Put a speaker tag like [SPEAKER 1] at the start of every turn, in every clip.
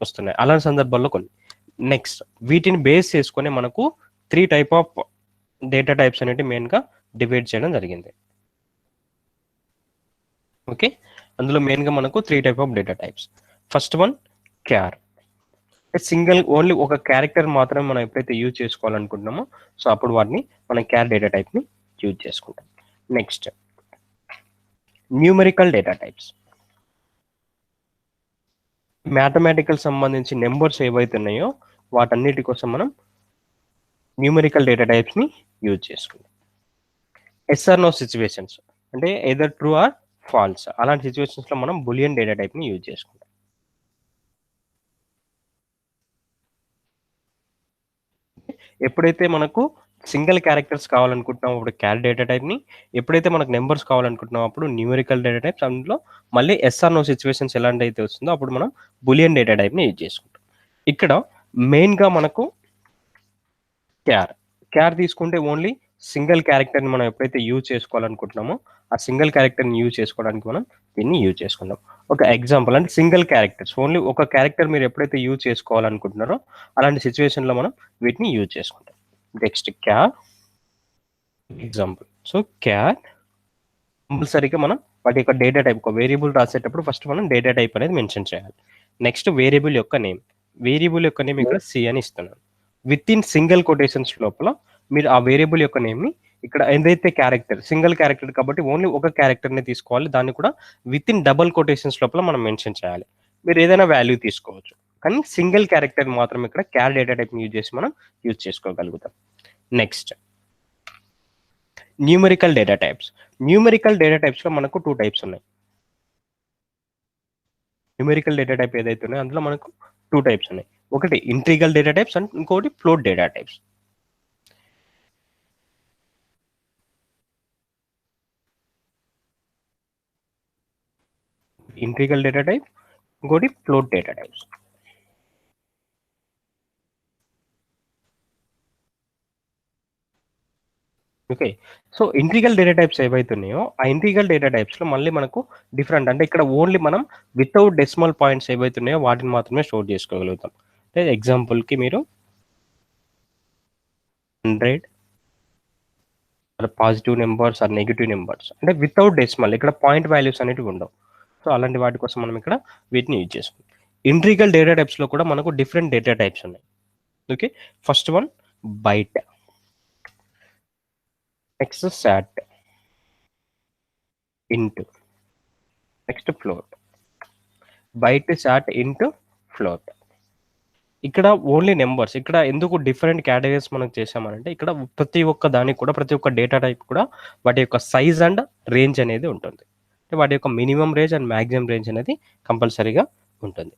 [SPEAKER 1] వస్తున్నాయి. అలాంటి సందర్భాల్లో కొన్ని. నెక్స్ట్ వీటిని బేస్ చేసుకొని మనకు 3 టైప్ ఆఫ్ డేటా టైప్స్ అనేవి మెయిన్గా డివైడ్ చేయడం జరిగింది. ఓకే, అందులో మెయిన్గా మనకు 3 type of data types. First one char. Single only ఒక క్యారెక్టర్ మాత్రమే మనం ఎప్పుడైతే యూజ్ చేసుకోవాలనుకుంటున్నామో సో అప్పుడు వాటిని మనం క్యార్ డేటా టైప్ని యూజ్ చేసుకుంటాం. Next numerical data types. Mathematical సంబంధించి నెంబర్స్ ఏవైతే ఉన్నాయో వాటన్నిటి కోసం మనం న్యూమరికల్ డేటా టైప్స్ని యూజ్ చేసుకుంటాం. ఎస్ఆర్ నో సిచ్యువేషన్స్ అంటే ఎదర్ ట్రూ ఆర్ ఫాల్స్ అలాంటి సిచ్యువేషన్స్లో మనం బులియన్ డేటా టైప్ని యూజ్ చేసుకుంటాం. ఎప్పుడైతే మనకు సింగిల్ క్యారెక్టర్స్ కావాలనుకుంటున్నాం అప్పుడు క్యార్ డేటా టైప్ని, ఎప్పుడైతే మనకు నెంబర్స్ కావాలనుకుంటున్నాం అప్పుడు న్యూమరికల్ డేటా టైప్స్, అందులో మళ్ళీ ఎస్ఆర్ నో సిచ్యువేషన్స్ ఎలాంటి అయితే వస్తుందో అప్పుడు మనం బులియన్ డేటా టైప్ని యూజ్ చేసుకుంటాం. ఇక్కడ మెయిన్గా మనకు క్యార్ తీసుకుంటే ఓన్లీ సింగిల్ క్యారెక్టర్ని మనం ఎప్పుడైతే యూజ్ చేసుకోవాలనుకుంటున్నామో ఆ సింగిల్ క్యారెక్టర్ని యూజ్ చేసుకోవడానికి మనం దీన్ని యూజ్ చేసుకుంటాం. ఒక ఎగ్జాంపుల్ అంటే సింగిల్ క్యారెక్టర్స్ ఓన్లీ ఒక క్యారెక్టర్ మీరు ఎప్పుడైతే యూజ్ చేసుకోవాలనుకుంటున్నారో అలాంటి సిచ్యువేషన్లో మనం వీటిని యూజ్ చేసుకుంటాం. Next char example. So char కంపల్సరీగా మనం వాటి యొక్క డేటా టైప్ ఒక వేరియబుల్ రాసేటప్పుడు ఫస్ట్ మనం డేటా టైప్ అనేది మెన్షన్ చేయాలి. నెక్స్ట్ వేరియబుల్ యొక్క నేమ్. వేరియబుల్ యొక్క నేమ్ ఇక్కడ సి అని ఇస్తున్నాను. విత్ ఇన్ సింగిల్ కొటేషన్స్ లోపల మీరు ఆ వేరియబుల్ యొక్క నేమ్ని ఇక్కడ ఏదైతే క్యారెక్టర్ సింగిల్ క్యారెక్టర్ కాబట్టి ఓన్లీ ఒక క్యారెక్టర్ని తీసుకోవాలి, దాన్ని కూడా విత్ ఇన్ డబల్ కొటేషన్స్ లోపల మనం మెన్షన్ చేయాలి. మీరు ఏదైనా వాల్యూ తీసుకోవచ్చు కానీ సింగిల్ క్యారెక్టర్ మాత్రం ఇక్కడ క్యార్ డేటా టైప్ని యూజ్ చేసి మనం యూజ్ చేసుకోగలుగుతాం. Next numerical data types. Numerical data టైప్స్లో మనకు 2 టైప్స్ ఉన్నాయి. న్యూమరికల్ డేటా టైప్ ఏదైతే ఉన్నాయో అందులో మనకు 2 టైప్స్ ఉన్నాయి. ఒకటి ఇంట్రిగల్ డేటా టైప్స్ అండ్ ఇంకోటి float data types. Integral data type ఇంకోటి float data types. Okay, so integral data types ఏవైతే ఉన్నాయో ఆ ఇంట్రిగల్ డేటా టైప్స్లో మళ్ళీ మనకు డిఫరెంట్ అంటే ఇక్కడ ఓన్లీ మనం వితౌట్ డెసిమల్ పాయింట్స్ ఏవైతే ఉన్నాయో వాటిని మాత్రమే స్టోర్ చేసుకోగలుగుతాం. అంటే ఎగ్జాంపుల్కి మీరు 100 positive numbers or negative numbers అంటే వితౌట్ డెసిమల్ ఇక్కడ పాయింట్ వాల్యూస్ అనేవి ఉండవు. సో అలాంటి వాటి కోసం మనం ఇక్కడ వీటిని యూజ్ చేసుకుంటాం. ఇంట్రిగల్ డేటా టైప్స్లో కూడా మనకు డిఫరెంట్ డేటా టైప్స్ ఉన్నాయి. Okay, first one byte, next short, int, next float. Byte, సాట్, ఇంట్, ఫ్లోట్. ఇక్కడ ఓన్లీ నెంబర్స్. ఇక్కడ ఎందుకు డిఫరెంట్ కేటగిరీస్ మనం చేసామనంటే ఇక్కడ ప్రతి ఒక్క దానికి కూడా ప్రతి ఒక్క డేటా టైప్ కూడా వాటి యొక్క సైజ్ అండ్ రేంజ్ అనేది ఉంటుంది. అంటే వాటి యొక్క minimum range and maximum range అనేది కంపల్సరీగా ఉంటుంది.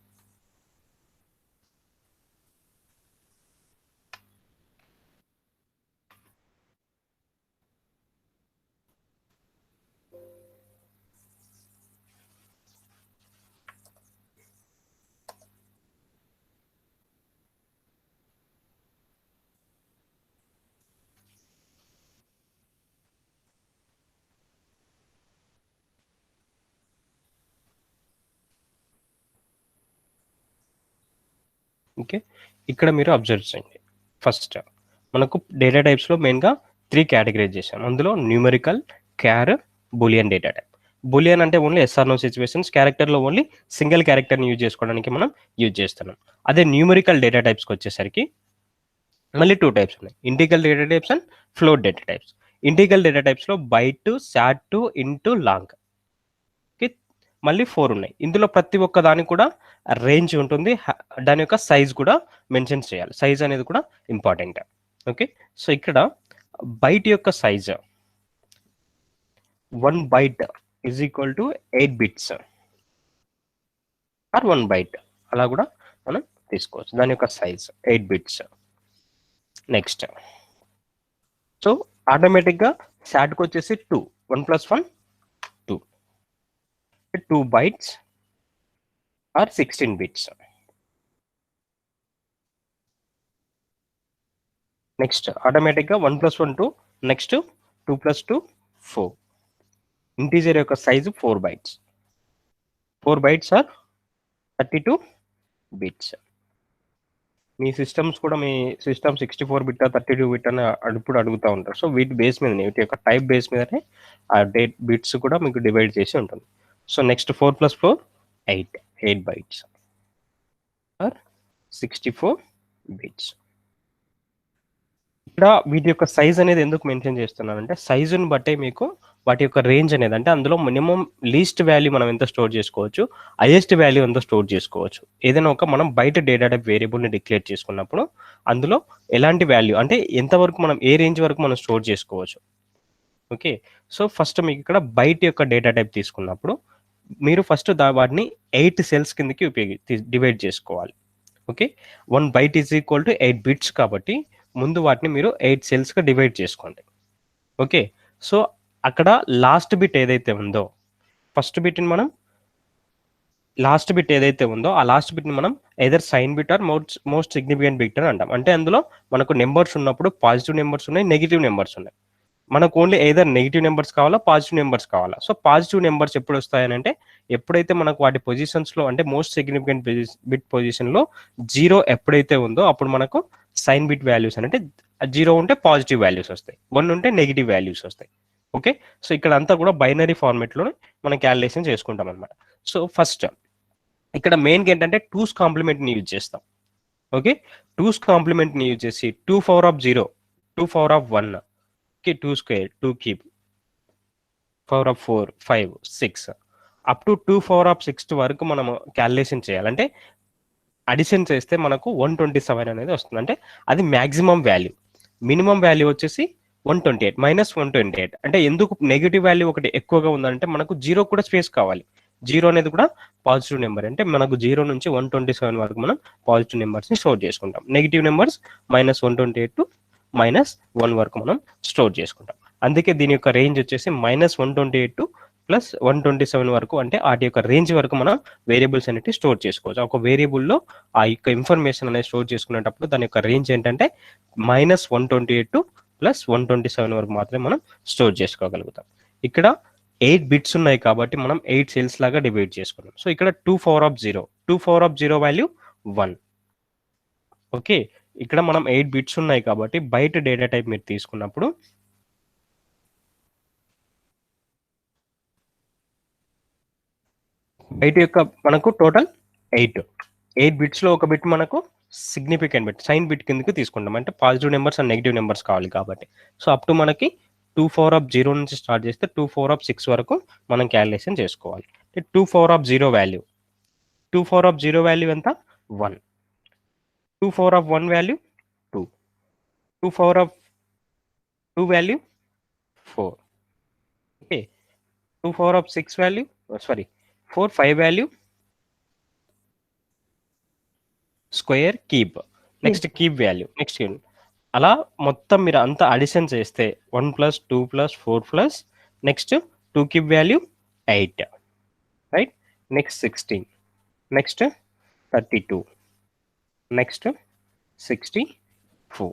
[SPEAKER 1] ఓకే, ఇక్కడ మీరు అబ్జర్వ్ చేయండి. ఫస్ట్ మనకు డేటా టైప్స్లో మెయిన్గా 3 కేటగిరైజ్ చేసాం. అందులో numerical, char, boolean data type. Boolean అంటే ఓన్లీ ఎస్ఆర్ నో సిచ్యువేషన్స్, క్యారెక్టర్లో ఓన్లీ సింగిల్ క్యారెక్టర్ని యూజ్ చేసుకోవడానికి మనం యూజ్ చేస్తున్నాం. అదే న్యూమరికల్ డేటా టైప్స్కి వచ్చేసరికి మళ్ళీ 2 టైప్స్ ఉన్నాయి, integral data types and float data types. Integral data టైప్స్లో byte, short, int, long. Okay, మళ్ళీ 4 ఉన్నాయి. ఇందులో ప్రతి ఒక్క దానికి కూడా రేంజ్ ఉంటుంది, దాని యొక్క సైజ్ కూడా మెన్షన్ చేయాలి. సైజ్ అనేది కూడా ఇంపార్టెంట్. ఓకే, సో ఇక్కడ బైట్ యొక్క size 1 byte is equal to 8 bits or 1 byte అలా కూడా మనం తీసుకోవచ్చు. దాని యొక్క సైజ్ 8 బిట్స్. నెక్స్ట్ సో ఆటోమేటిక్గా సాట్కి వచ్చేసి 2, 1 + 1 2 bytes or 16 bits. Next automatic 1 + 1 2, next 2 + 2 4. Integer యొక్క size 4 bytes. 4 bytes are 32 bits. Me systems కూడా మీ సిస్టమ్ 64 బిట్ 32 బిట్ అని ఇప్పుడు అడుగుతూ ఉంటారు. సో వీటి బేస్ మీద వీటి యొక్క టైప్ బేస్ మీదనే ఆ డేట్ బిట్స్ కూడా మీకు డివైడ్ చేసి ఉంటుంది. So next 4 + 4 8 bytes or 64 bits. ఇక్కడ వీటి యొక్క సైజ్ అనేది ఎందుకు మెన్షన్ చేస్తున్నానంటే సైజుని బట్టే మీకు వాటి యొక్క రేంజ్ అనేది, అంటే అందులో మినిమం లీస్ట్ వాల్యూ మనం ఎంత స్టోర్ చేసుకోవచ్చు, హైయెస్ట్ వాల్యూ ఎంత స్టోర్ చేసుకోవచ్చు. ఏదైనా ఒక మనం బయట డేటా టైప్ వేరియబుల్ని డిక్లేర్ చేసుకున్నప్పుడు అందులో ఎలాంటి వాల్యూ అంటే ఎంతవరకు మనం ఏ రేంజ్ వరకు మనం స్టోర్ చేసుకోవచ్చు. ఓకే, సో ఫస్ట్ మీకు ఇక్కడ బైట్ యొక్క డేటా టైప్ తీసుకున్నప్పుడు మీరు ఫస్ట్ వాటిని 8 సెల్స్ కిందకి డివైడ్ చేసుకోవాలి. Okay, 1 byte is equal to 8 bits కాబట్టి ముందు వాటిని మీరు 8 సెల్స్గా డివైడ్ చేసుకోండి. ఓకే, సో అక్కడ లాస్ట్ బిట్ ఏదైతే ఉందో ఫస్ట్ బిట్ని మనం లాస్ట్ బిట్ ఏదైతే ఉందో ఆ లాస్ట్ బిట్ని మనం either sign bit or most significant bit అని అంటాం. అంటే అందులో మనకు నెంబర్స్ ఉన్నప్పుడు పాజిటివ్ నెంబర్స్ ఉన్నాయి, నెగిటివ్ నెంబర్స్ ఉన్నాయి. మనకు ఓన్లీ ఏదర్ నెగిటివ్ నెంబర్స్ కావాలా, పాజిటివ్ నెంబర్స్ కావాలా. సో పాజిటివ్ నెంబర్స్ ఎప్పుడు వస్తాయనంటే ఎప్పుడైతే మనకు వాటి పొజిషన్స్లో అంటే మోస్ట్ సిగ్నిఫికెంట్ బిట్ పొజిషన్లో 0 ఎప్పుడైతే ఉందో అప్పుడు మనకు సైన్ బిట్ వాల్యూస్ అంటే 0 ఉంటే పాజిటివ్ వాల్యూస్ వస్తాయి, 1 ఉంటే నెగిటివ్ వాల్యూస్ వస్తాయి. ఓకే, సో ఇక్కడ అంతా కూడా బైనరీ ఫార్మేట్లో మనం క్యాలిక్యులేషన్ చేసుకుంటాం అనమాట. సో ఫస్ట్ ఇక్కడ మెయిన్గా ఏంటంటే 2's కాంప్లిమెంట్ని యూజ్ చేస్తాం. ఓకే, 2's కాంప్లిమెంట్ని యూజ్ చేసి 2 power of 0, 2 power of 1, 2 square, 2 cube, power of 4, 5, 6 up to 2 power of 6 వరకు మనము క్యాలిక్యులేషన్ చేయాలంటే అడిషన్ చేస్తే మనకు 127 అనేది వస్తుంది. అంటే అది మ్యాక్సిమం వాల్యూ. మినిమం వాల్యూ వచ్చేసి 128 మైనస్ 128. అంటే ఎందుకు నెగిటివ్ వాల్యూ ఒకటి ఎక్కువగా ఉందంటే మనకు 0 కూడా స్పేస్ కావాలి. 0 అనేది కూడా పాజిటివ్ నెంబర్, అంటే మనకు 0 నుంచి 127 వరకు మనం పాజిటివ్ నెంబర్స్ని స్టోర్ చేసుకుంటాం. నెగిటివ్ నెంబర్స్ -128 టు -1 వరకు మనం స్టోర్ చేసుకుంటాం. అందుకే దీని యొక్క రేంజ్ వచ్చేసి -128 టు +127 వరకు, అంటే వాటి యొక్క రేంజ్ వరకు మనం వేరియబుల్స్ అనేవి స్టోర్ చేసుకోవచ్చు. ఒక వేరియబుల్లో ఆ యొక్క ఇన్ఫర్మేషన్ అనేది స్టోర్ చేసుకునేటప్పుడు దాని యొక్క రేంజ్ ఏంటంటే -128 టు +127 వరకు మాత్రమే మనం స్టోర్ చేసుకోగలుగుతాం. ఇక్కడ 8 బిట్స్ ఉన్నాయి కాబట్టి మనం 8 సెల్స్ లాగా డివైడ్ చేసుకున్నాం. సో ఇక్కడ 2 power of 0, 2 power of 0 value 1. Okay, ఇక్కడ మనం 8 బిట్స్ ఉన్నాయి కాబట్టి బయట డేటా టైప్ మీరు తీసుకున్నప్పుడు బయట యొక్క మనకు టోటల్ 8 బిట్స్లో ఒక బిట్ మనకు సిగ్నిఫికెంట్ బిట్ సైన్ బిట్ కిందకి తీసుకుంటాం. అంటే positive numbers and negative numbers కావాలి కాబట్టి. సో అప్ టు మనకి 2 పవర్ ఆఫ్ 0 నుంచి స్టార్ట్ చేస్తే 2 పవర్ ఆఫ్ 6 వరకు మనం క్యాలిక్యులేషన్ చేసుకోవాలి. 2 power of 0 value, 2 power of 0 value ఎంత 1, 2 power of 1 value 2, 2 power of 2 value 4. Okay, 2 power of 6 value 4, 5 value square keep, next keep value, next అలా మొత్తం మీరు అంతా అడిషన్ చేస్తే 1 + 2 + 4 next 2 keep value 8, right, next 16, next 32, next 64,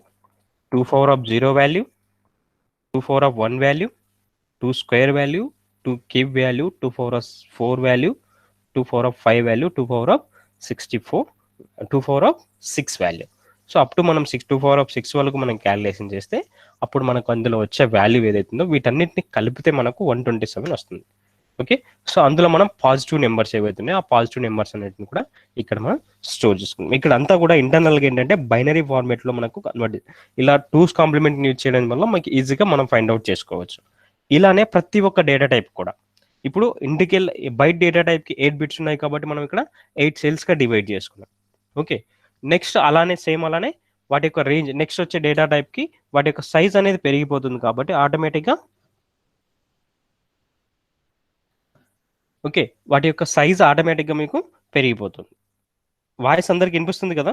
[SPEAKER 1] 2 power of 0 value, 2 power of 1 value, 2 square value, 2 keep value, 2 power of 4 value, 2 power of 5 value, 2 power of 64, 2 power of 6 value. So up to మనం 2 power of 6 వరకు మనం calculation చేస్తే అప్పుడు మనకు అందులో వచ్చే value ఏదైతుందో వీటన్నిటిని కలిపితే మనకు 127 వస్తుంది. ఓకే, సో అందులో మనం పాజిటివ్ నెంబర్స్ ఏవైతున్నాయో ఆ పాజిటివ్ నెంబర్స్ అన్నిటిని కూడా ఇక్కడ మనం స్టోర్ చేసుకుంటాం. ఇక్కడ అంతా కూడా ఇంటర్నల్గా ఏంటంటే బైనరీ ఫార్మేట్లో మనకు కన్వర్ట్ ఇలా 2's కాంప్లిమెంట్ యూజ్ చేయడం వల్ల మనకి ఈజీగా మనం ఫైండ్ అవుట్ చేసుకోవచ్చు. ఇలానే ప్రతి ఒక్క డేటా టైప్ కూడా ఇప్పుడు ఇంటికెళ్ళి బైట్ డేటా టైప్కి 8 బిట్స్ ఉన్నాయి కాబట్టి మనం ఇక్కడ 8 సెల్స్గా డివైడ్ చేసుకున్నాం. ఓకే, నెక్స్ట్ అలానే వాటి యొక్క రేంజ్ నెక్స్ట్ వచ్చే డేటా టైప్కి వాటి యొక్క సైజ్ అనేది పెరిగిపోతుంది కాబట్టి ఆటోమేటిక్గా ఓకే వాటి యొక్క సైజ్ ఆటోమేటిక్గా మీకు పెరిగిపోతుంది. వాయిస్ అందరికి వినిపిస్తుంది కదా?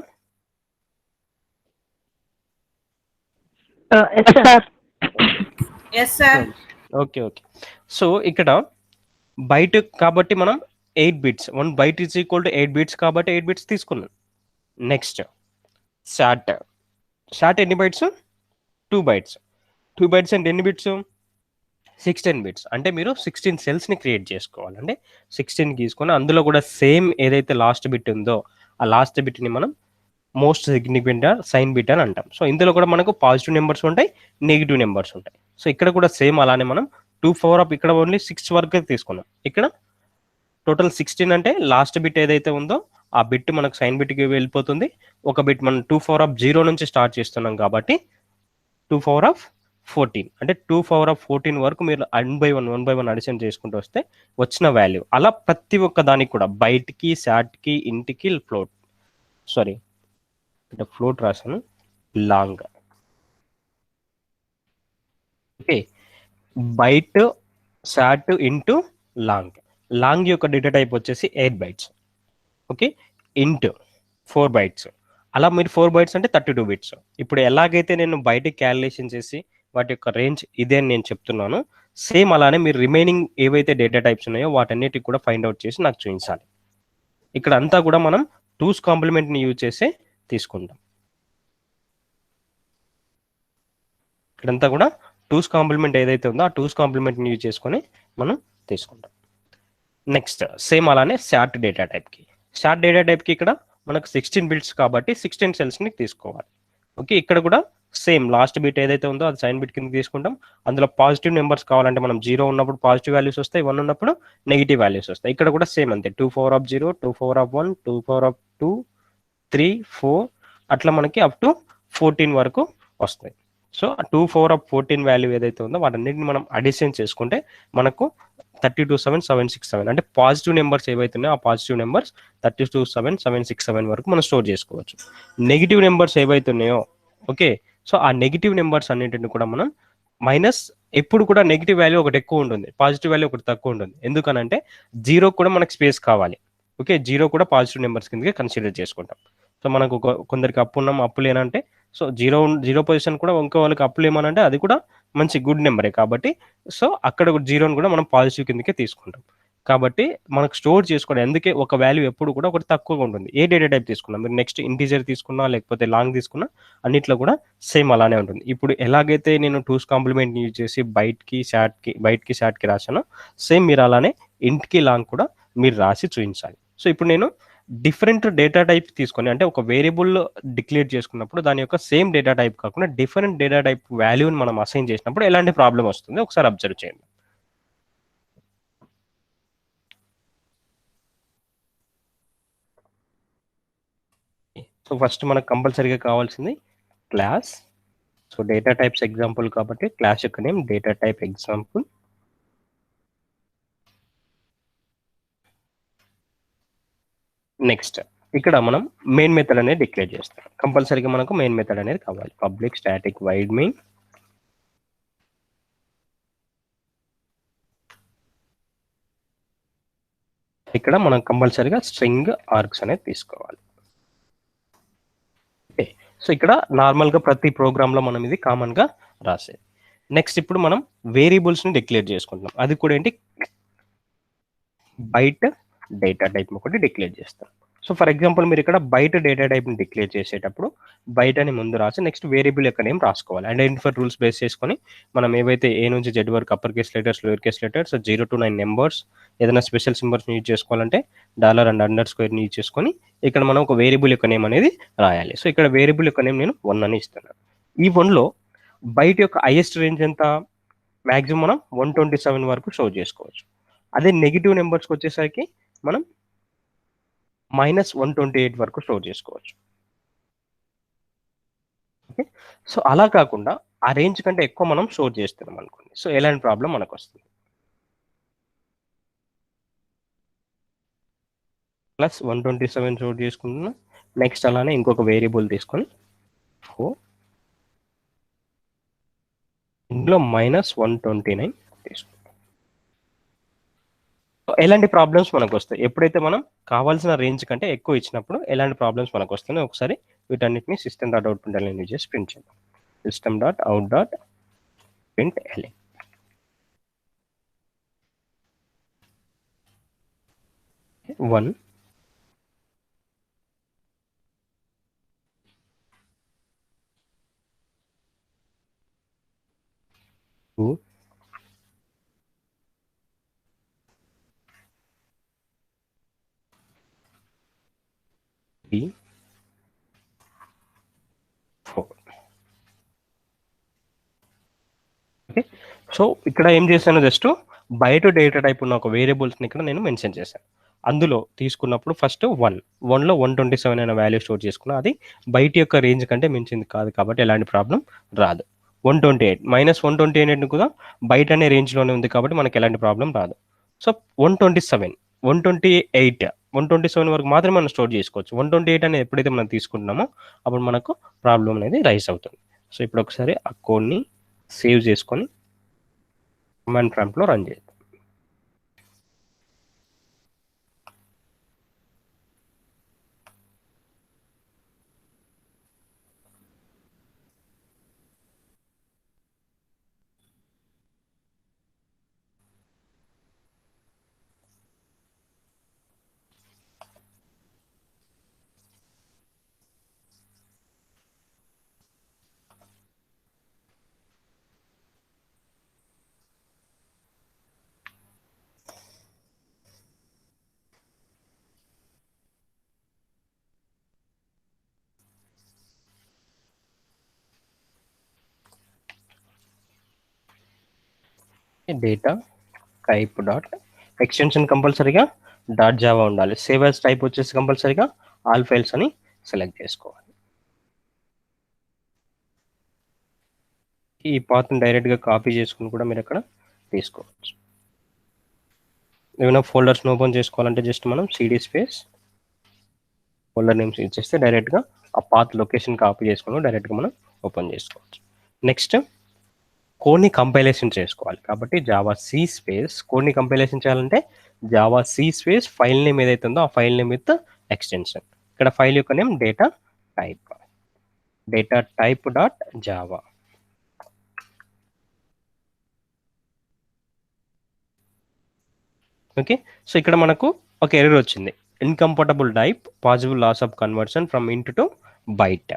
[SPEAKER 1] ఓకే, సో ఇక్కడ బైట్ కాబట్టి మనం 8 bits 1 byte is equal to 8 bits కాబట్టి 8 బిట్స్ తీసుకున్నాం. నెక్స్ట్ షార్ట్ ఎన్ని బైట్స్ 2 బైట్స్, 2 బైట్స్ అంటే ఎన్ని బిట్స్ 16 బిట్స్. అంటే మీరు 16 సెల్స్ని క్రియేట్ చేసుకోవాలి. అంటే 16 తీసుకొని అందులో కూడా సేమ్ ఏదైతే లాస్ట్ బిట్ ఉందో ఆ లాస్ట్ బిట్ని మనం మోస్ట్ సిగ్నిఫికెంట్ సైన్ బిట్ అని అంటాం. సో ఇందులో కూడా మనకు పాజిటివ్ నెంబర్స్ ఉంటాయి, నెగిటివ్ నెంబర్స్ ఉంటాయి. సో ఇక్కడ కూడా సేమ్ అలానే మనం 2 ఇక్కడ ఓన్లీ 6 వరకు తీసుకున్నాం. ఇక్కడ టోటల్ 16 అంటే లాస్ట్ బిట్ ఏదైతే ఉందో ఆ బిట్ మనకు సైన్ బిట్కి వెళ్ళిపోతుంది. ఒక బిట్ మనం 2 నుంచి స్టార్ట్ చేస్తున్నాం కాబట్టి 2 అంటే 2 వరకు మీరు 1 బై 1 అడిషన్ చేసుకుంటూ వస్తే వచ్చిన వాల్యూ. అలా ప్రతి ఒక్క దానికి కూడా బైట్కి, శాట్కి, ఇంటికి, ఫ్లోట్ సారీ అంటే ఫ్లోట్ రాశాను, long. Okay, byte, short int long. Long యొక్క డేటా టైప్ వచ్చేసి 8 బైట్స్. Okay, into 4 bytes. అలా మీరు 4 బైట్స్ అంటే 32 బిట్స్. ఇప్పుడు ఎలాగైతే నేను బయటికి క్యాలిక్యులేషన్ చేసి వాటి యొక్క రేంజ్ ఇదే అని నేను చెప్తున్నాను, సేమ్ అలానే మీరు రిమైనింగ్ ఏవైతే డేటా టైప్స్ ఉన్నాయో వాటన్నిటికి కూడా ఫైండ్ అవుట్ చేసి నాకు చూపించాలి. ఇక్కడ అంతా కూడా మనం 2's కాంప్లిమెంట్ని యూజ్ చేసే తీసుకుంటాం. ఇక్కడంతా కూడా 2's కాంప్లిమెంట్ ఏదైతే ఉందో ఆ 2's కాంప్లిమెంట్ని యూజ్ చేసుకొని మనం తీసుకుంటాం. నెక్స్ట్ సేమ్ అలానే శాట్ డేటా టైప్కి. శాట్ డేటా టైప్కి ఇక్కడ మనకు 16 బిట్స్ కాబట్టి 16 సెల్స్ని తీసుకోవాలి. ఓకే, ఇక్కడ కూడా సేమ్ లాస్ట్ బిట్ ఏదైతే ఉందో అది సైన్ బిట్ కింద తీసుకుంటాం. అందులో పాజిటివ్ నెంబర్స్ కావాలంటే మనం 0 ఉన్నప్పుడు పాజిటివ్ వాల్యూస్ వస్తాయి, 1 ఉన్నప్పుడు నెగిటివ్ వాల్యూస్ వస్తాయి. ఇక్కడ కూడా సేమ్ అంతే, 2 2 2 2 3 4 అట్లా మనకి అప్ టు 14 వరకు వస్తాయి. సో 2 వాల్యూ ఏదైతే ఉందో వాటన్నిటిని మనం అడిషన్ చేసుకుంటే మనకు 32,7,767 అంటే పాజిటివ్ నెంబర్స్ ఏవైతే ఉన్నాయో ఆ పాజిటివ్ నెంబర్స్ 32,7,767 వరకు మనం స్టోర్ చేసుకోవచ్చు. నెగిటివ్ నెంబర్స్ ఏవైతే ఉన్నాయో ఓకే, సో ఆ నెగిటివ్ నెంబర్స్ అన్నింటిని కూడా మనం మైనస్, ఎప్పుడు కూడా నెగిటివ్ వాల్యూ ఒకటి ఎక్కువ ఉంటుంది, పాజిటివ్ వాల్యూ ఒకటి తక్కువ ఉంటుంది. ఎందుకనంటే 0 కూడా మనకు స్పేస్ కావాలి. ఓకే, 0 కూడా పాజిటివ్ నెంబర్స్ కిందకి కన్సిడర్ చేసుకుంటాం. సో మనకు కొందరికి అప్పు ఉన్నాం, అప్పు లేనంటే సో జీరో పొజిషన్ కూడా ఇంకో వాళ్ళకి అప్పు లేమనంటే అది కూడా మంచి గుడ్ నెంబరే కాబట్టి సో అక్కడ 0ని కూడా మనం పాజిటివ్ కిందకే తీసుకుంటాం. కాబట్టి మనకు స్టోర్ చేసుకోవడం అందుకే ఒక వాల్యూ ఎప్పుడు కూడా ఒకటి తక్కువగా ఉంటుంది. ఏ డేటా టైప్ తీసుకున్నా మీరు, నెక్స్ట్ ఇంటీజర్ తీసుకున్నా లేకపోతే లాంగ్ తీసుకున్నా అన్నిట్లో కూడా సేమ్ అలానే ఉంటుంది. ఇప్పుడు ఎలాగైతే నేను 2's కాంప్లిమెంట్ యూజ్ చేసి బైట్కి శాట్కి రాశానో సేమ్ మీరు అలానే ఇంట్కి లాంగ్ కూడా మీరు రాసి చూపించాలి. సో ఇప్పుడు నేను డిఫరెంట్ డేటా టైప్ తీసుకొని అంటే ఒక వేరియబుల్ డిక్లేర్ చేసుకున్నప్పుడు దాని యొక్క సేమ్ డేటా టైప్ కాకుండా డిఫరెంట్ డేటా టైప్ వాల్యూని మనం అసైన్ చేసినప్పుడు ఎలాంటి ప్రాబ్లం వస్తుంది ఒకసారి అబ్జర్వ్ చేయండి. సో ఫస్ట్ మనకు కంపల్సరీగా కావాల్సింది class. So data types example కాబట్టి క్లాస్ యొక్క name data type example. Next ఇక్కడ మనం మెయిన్ మెథడ్ అనేది డిక్లేర్ చేస్తాం. కంపల్సరీగా మనకు మెయిన్ మెథడ్ అనేది కావాలి. Public static void main. ఇక్కడ మనం కంపల్సరీగా స్ట్రింగ్ ఆర్గ్స్ అనేది తీసుకోవాలి. ఓకే, సో ఇక్కడ నార్మల్గా ప్రతి ప్రోగ్రాంలో మనం ఇది కామన్గా రాసేది. నెక్స్ట్ ఇప్పుడు మనం వేరియబుల్స్ని డిక్లేర్ చేసుకుంటున్నాం. అది కూడా ఏంటి, బైట్ డేటా టైప్ ఒకటి డిక్లేర్ చేస్తాం. సో ఫర్ ఎగ్జాంపుల్ మీరు ఇక్కడ బయట డేటా టైప్ని డిక్లేర్ చేసేటప్పుడు బయట అని ముందు రాసి నెక్స్ట్ వేరియబుల్ యొక్క నేమ్ రాసుకోవాలి. ఐడెంటిఫైర్ రూల్స్ బేస్ చేసుకొని మనం ఏవైతే ఏ నుంచి జెడ్ వరకు upper case letters, lower case letters, 0 to 9 numbers, ఏదైనా స్పెషల్ సింబల్స్ని యూజ్ చేసుకోవాలంటే $&_ని యూజ్ చేసుకొని ఇక్కడ మనం ఒక వేరియబుల్ యొక్క నేమ్ అనేది రాయాలి. సో ఇక్కడ వేరియబుల్ యొక్క నేమ్ నేను 1 అని ఇస్తున్నాను. ఈ 1లో బయట యొక్క హైయెస్ట్ రేంజ్ ఎంత, మ్యాక్సిమం మనం 127 వరకు స్టోర్ చేసుకోవచ్చు. అదే నెగిటివ్ నెంబర్స్కి వచ్చేసరికి మనం -128 వరకు స్టోర్ చేసుకోవచ్చు. ఓకే, సో అలా కాకుండా ఆ రేంజ్ కంటే ఎక్కువ మనం స్టోర్ చేస్తున్నాం అనుకోండి, సో ఎలాంటి ప్రాబ్లం మనకు వస్తుంది. +127 స్టోర్ చేసుకుంటున్నాం. నెక్స్ట్ అలానే ఇంకొక వేరియబుల్ తీసుకొని 4 ఇందులో -129 తీసుకుంటాం. ఎలాంటి ప్రాబ్లమ్స్ మనకు వస్తాయి ఎప్పుడైతే మనం కావాల్సిన రేంజ్ కంటే ఎక్కువ ఇచ్చినప్పుడు ఎలాంటి ప్రాబ్లమ్స్ మనకు వస్తున్నాయి ఒకసారి వీటన్నిటిని system.out.println యూజ్ చేసి ప్రింట్ చేద్దాం. system.out.println 1 2 3 4. ఓకే. సో ఇక్కడ ఏం చేశాను, జస్ట్ బయట డేటా టైప్ ఉన్న ఒక వేరియబుల్స్ని ఇక్కడ నేను మెన్షన్ చేశాను. అందులో తీసుకున్నప్పుడు ఫస్ట్ 1లో 127 అనే వాల్యూ స్టోర్ చేసుకున్నా. అది బయట యొక్క రేంజ్ కంటే మించింది కాదు కాబట్టి ఎలాంటి ప్రాబ్లం రాదు. 128 -128 కూడా బయట అనే రేంజ్లోనే ఉంది కాబట్టి మనకి ఎలాంటి ప్రాబ్లం రాదు. సో 127 128 127 వరకు మాత్రమే మనం స్టోర్ చేసుకోవచ్చు. 128 అనేది ఎప్పుడైతే మనం తీసుకుంటున్నామో అప్పుడు మనకు ప్రాబ్లం అనేది రైజ్ అవుతుంది. సో ఇప్పుడు ఒకసారి ఆ కోడ్ని సేవ్ చేసుకొని కమాండ్ ప్రాంప్ట్లో రన్ చేద్దాం. డేటా టైప్ డాట్ ఎక్స్టెన్షన్ కంపల్సరీగా .java ఉండాలి. సేవ్ యాజ్ టైప్ వచ్చేసి కంపల్సరీగా ఆల్ ఫైల్స్ అని సెలెక్ట్ చేసుకోవాలి. ఈ పాత్ని డైరెక్ట్గా కాపీ చేసుకుని కూడా మీరు అక్కడ తీసుకోవచ్చు. ఏమైనా ఫోల్డర్స్ని ఓపెన్ చేసుకోవాలంటే జస్ట్ మనం cd స్పేస్ ఫోల్డర్ నేమ్స్ ఇచ్చేస్తే డైరెక్ట్గా ఆ పాత్ లొకేషన్ కాపీ చేసుకుని డైరెక్ట్గా మనం ఓపెన్ చేసుకోవచ్చు. నెక్స్ట్ కోడ్ని కంపైలేషన్ చేసుకోవాలి కాబట్టి జావా సి స్పేస్ కోడ్ని కంపైలేషన్ చేయాలంటే javac space file name ఏదైతే ఉందో ఆ ఫైల్ నేమ్ విత్ ఎక్స్టెన్షన్. ఇక్కడ ఫైల్ యొక్క name data type dot java. Okay. So ఇక్కడ మనకు ఒక ఎర్రర్ వచ్చింది, incompatible type possible loss of conversion from int to byte.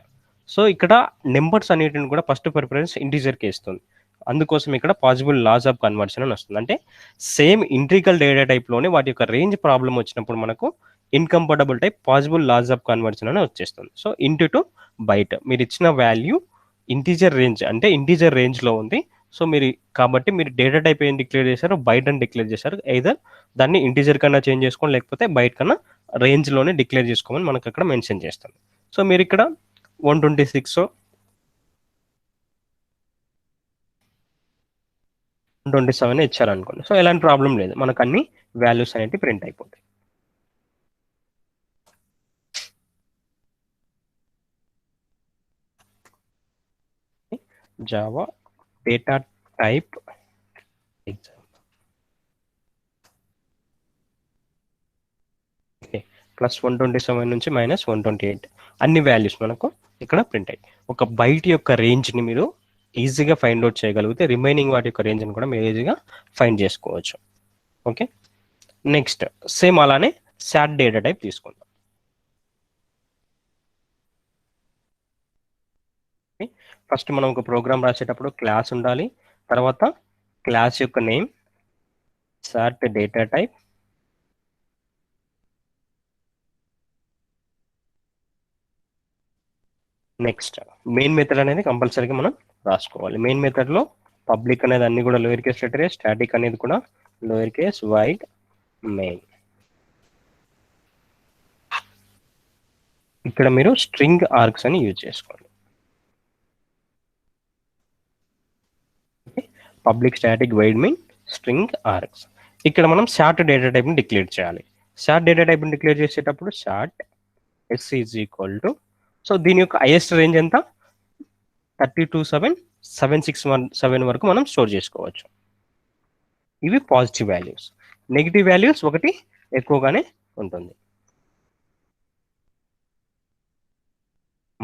[SPEAKER 1] So ఇక్కడ నెంబర్స్ అన్నిటిని కూడా ఫస్ట్ ప్రిఫరెన్స్ ఇంటీజర్కి ఇస్తుంది. అందుకోసం ఇక్కడ పాసిబుల్ లాస్ ఆఫ్ కన్వర్షన్ అని వస్తుంది. అంటే సేమ్ ఇంట్రికల్ డేటా టైప్లోనే వాటి యొక్క రేంజ్ ప్రాబ్లం వచ్చినప్పుడు మనకు incompatible type possible loss of conversion అని వచ్చేస్తుంది. సో ఇంటూ టు బైట్ మీరు ఇచ్చిన వాల్యూ ఇంటీజర్ రేంజ్ అంటే ఇంటీజర్ రేంజ్లో ఉంది. సో మీరు కాబట్టి మీరు డేటా టైప్ ఏం డిక్లేర్ చేశారు, బైట్ అని డిక్లేర్ చేశారు. ఐదర్ దాన్ని ఇంటీజర్ కన్నా చేంజ్ చేసుకోండి లేకపోతే బైట్ కన్నా రేంజ్లోనే డిక్లేర్ చేసుకోమని మనకు అక్కడ మెన్షన్ చేస్తుంది. సో మీరు ఇక్కడ 126 127 ఇచ్చారనుకోండి. సో ఎలాంటి ప్రాబ్లం లేదు, మనకు అన్ని వాల్యూస్ అనేవి ప్రింట్ అయిపోతాయి. Java data type exam. Okay, +127 నుంచి -128 అన్ని వాల్యూస్ మనకు ఇక్కడ ప్రింట్ అయ్యి ఒక బైట్ యొక్క రేంజ్ని మీరు ఈజీగా ఫైండ్ అవుట్ చేయగలిగితే రిమైనింగ్ వాటి యొక్క రేంజ్ని కూడా మీరు ఈజీగా ఫైండ్ చేసుకోవచ్చు. ఓకే, నెక్స్ట్ సేమ్ అలానే సాట్ డేటా టైప్ తీసుకుందాం. ఫస్ట్ మనం ఒక ప్రోగ్రామ్ రాసేటప్పుడు క్లాస్ ఉండాలి, తర్వాత క్లాస్ యొక్క name short data type, next main method అనేది కంపల్సరీగా మనం రాసుకోవాలి. మెయిన్ మెథడ్లో పబ్లిక్ అనేది అన్ని కూడా లోయర్ కేస్ లెటర్, స్టాటిక్ అనేది కూడా లోయర్ కేస్ వైడ్ మెయిన్. ఇక్కడ మీరు స్ట్రింగ్ ఆర్గ్స్ అని యూజ్ చేసుకోండి. Public static void main string args. ఇక్కడ మనం షార్ట్ డేటా టైప్ని డిక్లేర్ చేయాలి. షార్ట్ డేటా టైప్ని డిక్లేర్ చేసేటప్పుడు short s is equal to, so దీని యొక్క హైయెస్ట్ రేంజ్ ఎంత 32,761,7 వరకు మనం స్టోర్ చేసుకోవచ్చు. ఇవి పాజిటివ్ వాల్యూస్. నెగిటివ్ వాల్యూస్ ఒకటి ఎక్కువగానే ఉంటుంది,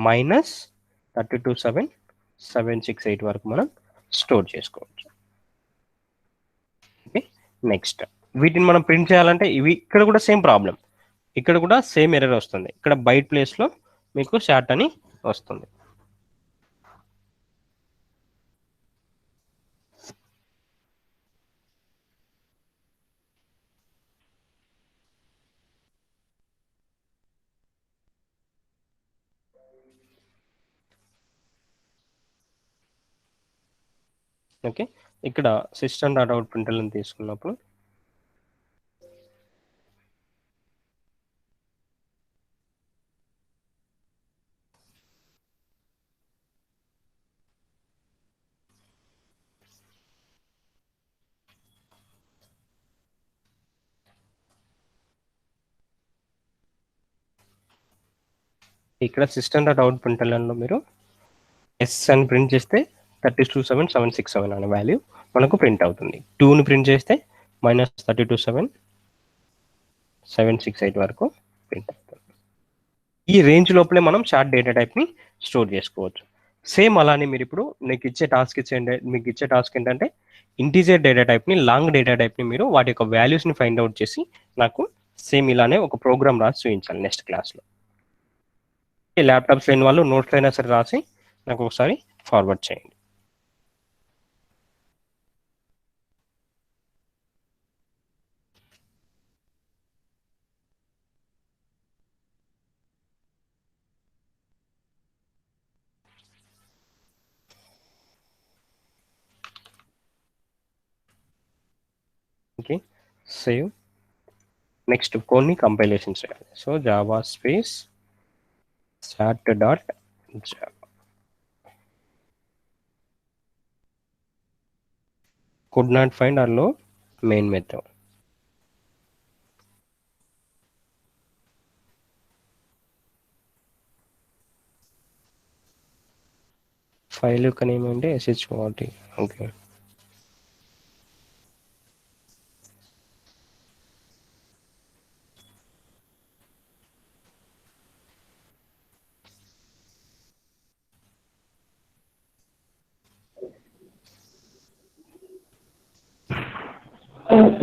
[SPEAKER 1] -32,768 వరకు మనం స్టోర్ చేసుకోవచ్చు. ఓకే, నెక్స్ట్ వీటిని మనం ప్రింట్ చేయాలంటే ఇవి ఇక్కడ కూడా సేమ్ ప్రాబ్లం, ఇక్కడ కూడా సేమ్ ఎర్రర్ వస్తుంది. ఇక్కడ బైట్ ప్లేస్లో మీకు షార్ట్ అని వస్తుంది. ఓకే. ఇక్కడ సిస్టమ్ డాట్ అవుట్ ప్రింట్ఎల్ఎన్ తీసుకున్నప్పుడు ఇక్కడ సిస్టమ్ డాట్ అవుట్ ప్రింట్ఎల్ఎన్లో మీరు ఎస్ అని ప్రింట్ చేస్తే 327767 అనే వాల్యూ మనకు ప్రింట్ అవుతుంది. 2ని ప్రింట్ చేస్తే -327768 వరకు ప్రింట్ అవుతుంది. ఈ రేంజ్ లోపలే మనం షార్ట్ డేటా టైప్ని స్టోర్ చేసుకోవచ్చు. సేమ్ అలానే మీరు ఇప్పుడు మీకు ఇచ్చే టాస్క్ ఏంటంటే ఇంటీజర్ డేటా టైప్ని, లాంగ్ డేటా టైప్ని మీరు వాటి యొక్క వాల్యూస్ని ఫైండ్ అవుట్ చేసి నాకు సేమ్ ఇలానే ఒక ప్రోగ్రామ్ రాసి చూపించాలి నెక్స్ట్ క్లాస్లో. ల్యాప్టాప్స్ లేని వాళ్ళు నోట్స్ అయినా సరే రాసి నాకు ఒకసారి ఫార్వర్డ్ చేయండి. Okay, save. నెక్స్ట్ కొన్ని కంపైలేషన్స్ చేయాలి. So Java space start dot Java could not find or low main method. File యొక్క నేమ్ అంటే short. ఓకే,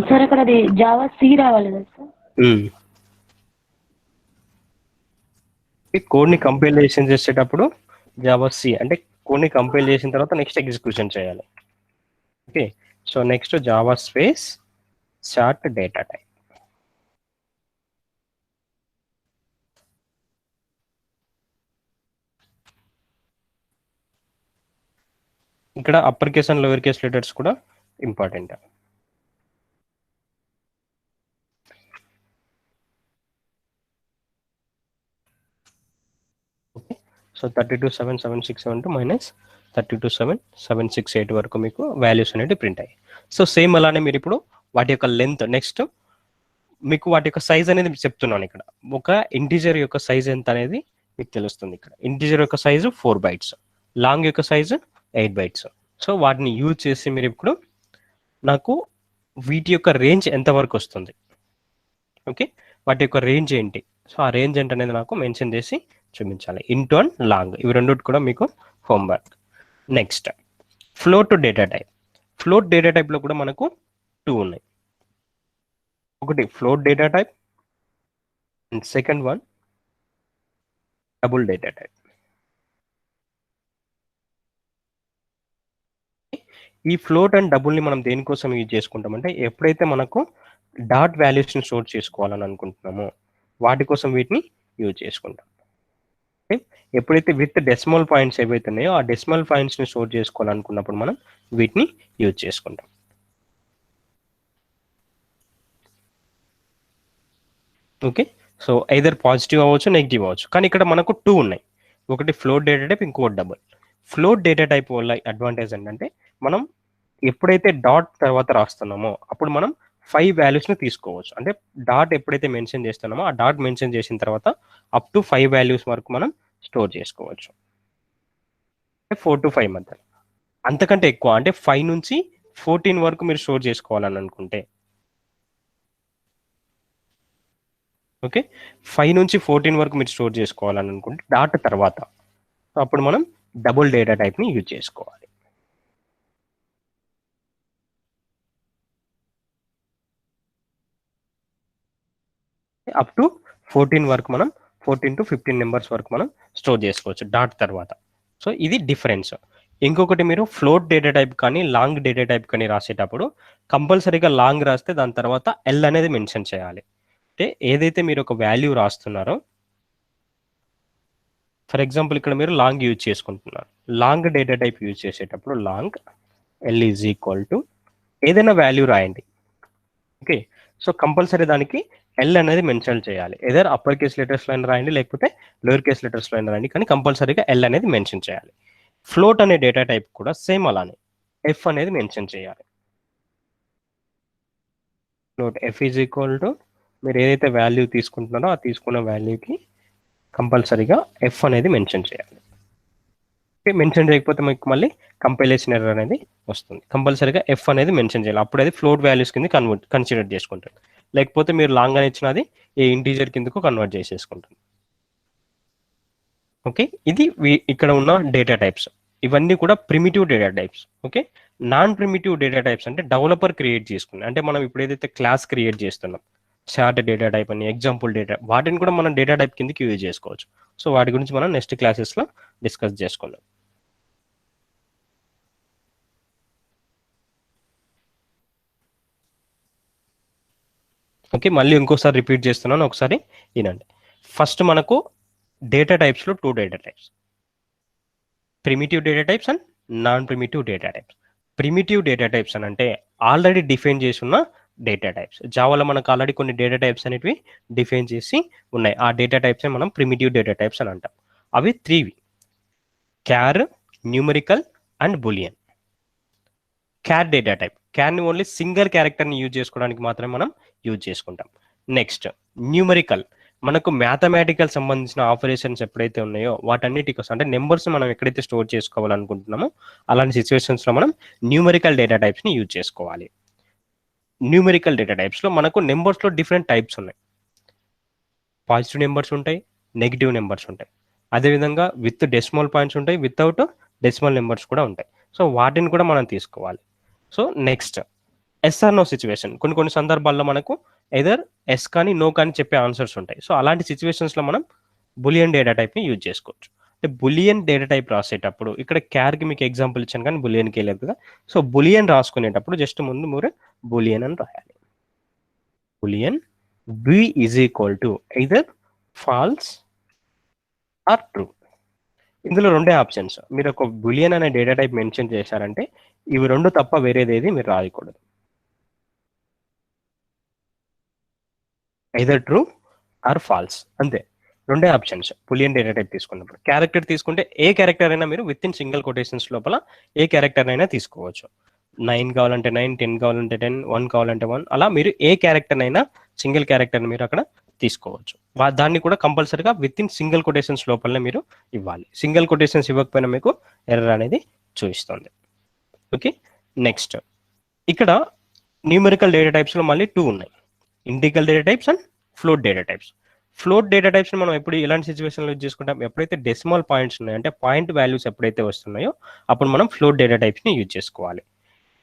[SPEAKER 2] సార్ అక్కడ అది జావా సి రావాలి కదా సార్?
[SPEAKER 1] కోడ్ని కంపైలేషన్ చేసేటప్పుడు జావా సి అంటే కోడ్ని కంపైల్ చేసిన తర్వాత నెక్స్ట్ ఎగ్జిక్యూషన్ చేయాలి. Okay, so next Java space short data type. ఇక్కడ upper case and lower case letters కూడా ఇంపార్టెంట్. ఓకే, సో 327767 మైనస్ 327768 వరకు మీకు వాల్యూస్ అనేవి ప్రింట్ అయ్యాయి. సో సేమ్ అలానే మీరు ఇప్పుడు వాటి యొక్క లెంత్ నెక్స్ట్ మీకు వాటి యొక్క సైజ్ అనేది మీకు చెప్తున్నాను. ఇక్కడ ఒక ఇంటీజర్ యొక్క సైజ్ ఎంత అనేది మీకు తెలుస్తుంది. ఇక్కడ ఇంటీజర్ యొక్క సైజు 4 bytes, లాంగ్ యొక్క సైజు 8 bytes. సో వాటిని యూజ్ చేసి మీరు ఇప్పుడు నాకు వీటి యొక్క రేంజ్ ఎంతవరకు వస్తుంది, ఓకే, వాటి యొక్క రేంజ్ ఏంటి, సో ఆ రేంజ్ ఏంటి అనేది నాకు మెన్షన్ చేసి చూపించాలి. ఇంటూ అండ్ లాంగ్ ఇవి రెండు కూడా మీకు homework. Next float data type. Float data టైప్లో కూడా మనకు 2 ఉన్నాయి. ఒకటి float data type and second one double data type. ఈ ఫ్లోట్ అండ్ డబుల్ని మనం దేనికోసం యూజ్ చేసుకుంటామంటే ఎప్పుడైతే మనకు డాట్ వాల్యూస్ని స్టోర్ చేసుకోవాలని అనుకుంటున్నామో వాటి కోసం వీటిని యూజ్ చేసుకుంటాం. ఎప్పుడైతే విత్ డెసిమల్ పాయింట్స్ ఏవైతే ఉన్నాయో ఆ డెసిమల్ పాయింట్స్ని స్టోర్ చేసుకోవాలనుకున్నప్పుడు మనం వీటిని యూజ్ చేసుకుంటాం. ఓకే, సో ఐదర్ పాజిటివ్ అవ్వచ్చు, నెగిటివ్ అవ్వచ్చు. కానీ ఇక్కడ మనకు 2 ఉన్నాయి. ఒకటి ఫ్లోట్ డేటా టైప్, ఇంకోటి డబుల్. ఫ్లోట్ డేటా టైప్ వల్ల అడ్వాంటేజ్ ఏంటంటే మనం ఎప్పుడైతే డాట్ తర్వాత రాస్తున్నామో అప్పుడు మనం 5 వాల్యూస్ని తీసుకోవచ్చు. అంటే డాట్ ఎప్పుడైతే మెన్షన్ చేస్తున్నామో ఆ డాట్ మెన్షన్ చేసిన తర్వాత అప్ టు 5 వాల్యూస్ వరకు మనం స్టోర్ చేసుకోవచ్చు. 4 to 5 మధ్య. అంతకంటే ఎక్కువ అంటే 5 నుంచి 14 వరకు మీరు స్టోర్ చేసుకోవాలని అనుకుంటే, ఓకే, 5 నుంచి 14 వరకు మీరు స్టోర్ చేసుకోవాలని అనుకుంటే డాట్ తర్వాత అప్పుడు మనం డబుల్ డేటా టైప్ని యూజ్ చేసుకోవాలి. అప్ టు 14 వరకు మనం 14 to 15 నెంబర్స్ వరకు మనం స్టోర్ చేసుకోవచ్చు డాట్ తర్వాత. సో ఇది డిఫరెన్స్. ఇంకొకటి మీరు ఫ్లోట్ డేటా టైప్ కానీ లాంగ్ డేటా టైప్ కానీ రాసేటప్పుడు కంపల్సరీగా లాంగ్ రాస్తే దాని తర్వాత ఎల్ అనేది మెన్షన్ చేయాలి. అంటే ఏదైతే మీరు ఒక వాల్యూ రాస్తున్నారో, ఫర్ ఎగ్జాంపుల్ ఇక్కడ మీరు లాంగ్ యూజ్ చేసుకుంటున్నారు. లాంగ్ డేటా టైప్ యూజ్ చేసేటప్పుడు long L is equal to ఏదైనా వాల్యూ రాయండి. ఓకే, సో కంపల్సరీ దానికి ఎల్ అనేది మెన్షన్ చేయాలి. ఏదర్ అప్పర్ కేస్ లెటర్స్లో అయినా రాయండి, లేకపోతే లోయర్ కేస్ లెటర్స్లో అయినా రాయండి, కానీ కంపల్సరీగా ఎల్ అనేది మెన్షన్ చేయాలి. ఫ్లోట్ అనే డేటా టైప్ కూడా సేమ్ అలానే ఎఫ్ అనేది మెన్షన్ చేయాలి. Float F is equal to మీరు ఏదైతే వాల్యూ తీసుకుంటున్నారో ఆ తీసుకున్న వాల్యూకి కంపల్సరీగా ఎఫ్ అనేది మెన్షన్ చేయాలి. ఓకే, మెన్షన్ చేయకపోతే మీకు మళ్ళీ కంపైలేషన్ ఎర్రర్ అనేది వస్తుంది. కంపల్సరీగా ఎఫ్ అనేది మెన్షన్ చేయాలి, అప్పుడు అది ఫ్లోట్ వాల్యూస్ కింద కన్సిడర్ చేసుకుంటుంది. లేకపోతే మీరు లాంగ్ అని ఇచ్చినది ఏ ఇంటీజర్ కిందకు కన్వర్ట్ చేసేసుకుంటుంది. ఓకే, ఇది ఇక్కడ ఉన్న డేటా టైప్స్. ఇవన్నీ కూడా primitive data types. Okay, non primitive data types అంటే డెవలపర్ క్రియేట్ చేసుకుని, అంటే మనం ఇప్పుడు ఏదైతే క్లాస్ క్రియేట్ చేస్తున్నాం చార్ట్ డేటా టైప్ అని, ఎగ్జాంపుల్ డేటా, వాటిని కూడా మనం డేటా టైప్ కిందకి యూజ్ చేసుకోవచ్చు. సో వాటి గురించి మనం నెక్స్ట్ క్లాసెస్లో డిస్కస్ చేసుకుందాం. ఓకే, మళ్ళీ ఇంకోసారి రిపీట్ చేస్తున్నాను, ఒకసారి వినండి. ఫస్ట్ మనకు డేటా టైప్స్లో 2 data types, primitive data types and non primitive data types. Primitive data types అని అంటే ఆల్రెడీ డిఫైన్ చేసి ఉన్న డేటా టైప్స్. జావాలో మనకు ఆల్రెడీ కొన్ని డేటా టైప్స్ అనేవి డిఫైన్ చేసి ఉన్నాయి. ఆ డేటా టైప్స్ మనం ప్రిమిటివ్ డేటా టైప్స్ అని అంటాం. అవి 3 char, numerical and boolean. Char data type, క్యార్ని ఓన్లీ సింగిల్ క్యారెక్టర్ని యూజ్ చేసుకోవడానికి మాత్రమే మనం యూజ్ చేసుకుంటాం. నెక్స్ట్ న్యూమరికల్, మనకు మ్యాథమెటికల్ సంబంధించిన ఆపరేషన్స్ ఎప్పుడైతే ఉన్నాయో వాటన్నిటి కోసం, అంటే నెంబర్స్ మనం ఎక్కడైతే స్టోర్ చేసుకోవాలనుకుంటున్నామో అలాంటి సిచ్యువేషన్స్లో మనం న్యూమరికల్ డేటా టైప్స్ని యూజ్ చేసుకోవాలి. న్యూమరికల్ డేటా టైప్స్లో మనకు నెంబర్స్లో డిఫరెంట్ టైప్స్ ఉన్నాయి. పాజిటివ్ నెంబర్స్ ఉంటాయి, నెగిటివ్ నెంబర్స్ ఉంటాయి, అదేవిధంగా విత్ డెసిమల్ పాయింట్స్ ఉంటాయి, వితౌట్ డెసిమల్ నెంబర్స్ కూడా ఉంటాయి. సో వాటిని కూడా మనం తీసుకోవాలి. So next yes or no situation, కొన్ని సందర్భాల్లో మనకు ఎదర్ ఎస్ కానీ నో కానీ చెప్పే ఆన్సర్స్ ఉంటాయి. సో అలాంటి సిచ్యువేషన్స్లో మనం బులియన్ డేటా టైప్ని యూజ్ చేసుకోవచ్చు. అంటే బులియన్ డేటా టైప్ రాసేటప్పుడు ఇక్కడ క్యార్కి మీకు ఎగ్జాంపుల్ ఇచ్చాను కానీ బులియన్కి వెళ్ళలేదు కదా. సో బులియన్ రాసుకునేటప్పుడు జస్ట్ ముందు మీరు బులియన్ అని రాయాలి. Boolean b is equal to either false or true. ఇందులో 2 ఆప్షన్స్. మీరు ఒక బులియన్ అనే డేటా టైప్ మెన్షన్ చేశారంటే ఇవి 2 తప్ప వేరేదేది మీరు రాయకూడదు. ఐదర్ ట్రూ ఆర్ ఫాల్స్, అంతే. 2 ఆప్షన్స్ బులియన్ డేటా టైప్ తీసుకున్నప్పుడు. క్యారెక్టర్ తీసుకుంటే ఏ క్యారెక్టర్ అయినా మీరు విత్ ఇన్ సింగిల్ కొటేషన్స్ లోపల ఏ క్యారెక్టర్ అయినా తీసుకోవచ్చు. 9 కావాలంటే 9, 10 కావాలంటే 10, 1 కావాలంటే 1, అలా మీరు ఏ క్యారెక్టర్ అయినా సింగిల్ క్యారెక్టర్ని మీరు అక్కడ తీసుకోవచ్చు. దాన్ని కూడా కంపల్సరీగా విత్ ఇన్ సింగిల్ కొటేషన్స్ లోపలనే మీరు ఇవ్వాలి. సింగిల్ కొటేషన్స్ ఇవ్వకపోయినా మీకు ఎర్రర్ అనేది చూపిస్తుంది. ఓకే, నెక్స్ట్ ఇక్కడ న్యూమరికల్ డేటా టైప్స్లో మళ్ళీ 2 ఉన్నాయి, integral data types and float data types. Float data టైప్స్ని మనం ఎప్పుడు ఇలాంటి సిచ్యువేషన్లో యూజ్ చేసుకుంటాం, ఎప్పుడైతే డెసిమల్ పాయింట్స్ ఉన్నాయో, అంటే పాయింట్ వాల్యూస్ ఎప్పుడైతే వస్తున్నాయో అప్పుడు మనం ఫ్లోట్ డేటా టైప్స్ని యూజ్ చేసుకోవాలి.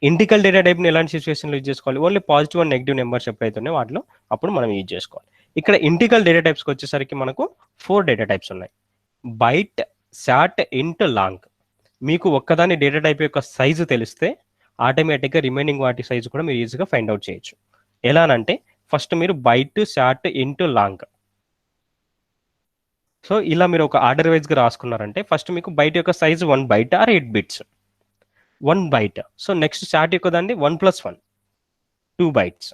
[SPEAKER 1] ఇంటిగ్రల్ డేటా టైప్ని ఎలాంటి సిచ్యువేషన్లో యూజ్ చేసుకోవాలి, only positive and negative numbers ఎప్పుడైతే ఉన్నాయో వాటిలో అప్పుడు మనం యూజ్ చేసుకోవాలి. ఇక్కడ ఇంటిగ్రల్ డేటా టైప్స్కి వచ్చేసరికి మనకు 4 డేటా టైప్స్ ఉన్నాయి. Byte, short, int, long. మీకు ఒక్కదాని డేటా టైప్ యొక్క సైజు తెలిస్తే ఆటోమేటిక్గా రిమైనింగ్ వాటి సైజు కూడా మీరు ఈజీగా ఫైండ్ అవుట్ చేయొచ్చు. ఎలానంటే ఫస్ట్ మీరు byte, short, int, long. So ఇలా మీరు ఒక ఆర్డర్ వైజ్గా రాసుకున్నారంటే ఫస్ట్ మీకు బైట్ యొక్క size 1 byte or 8 bits, 1 byte. So next short యొక్క దాన్ని 1 + 1 2 బైట్స్,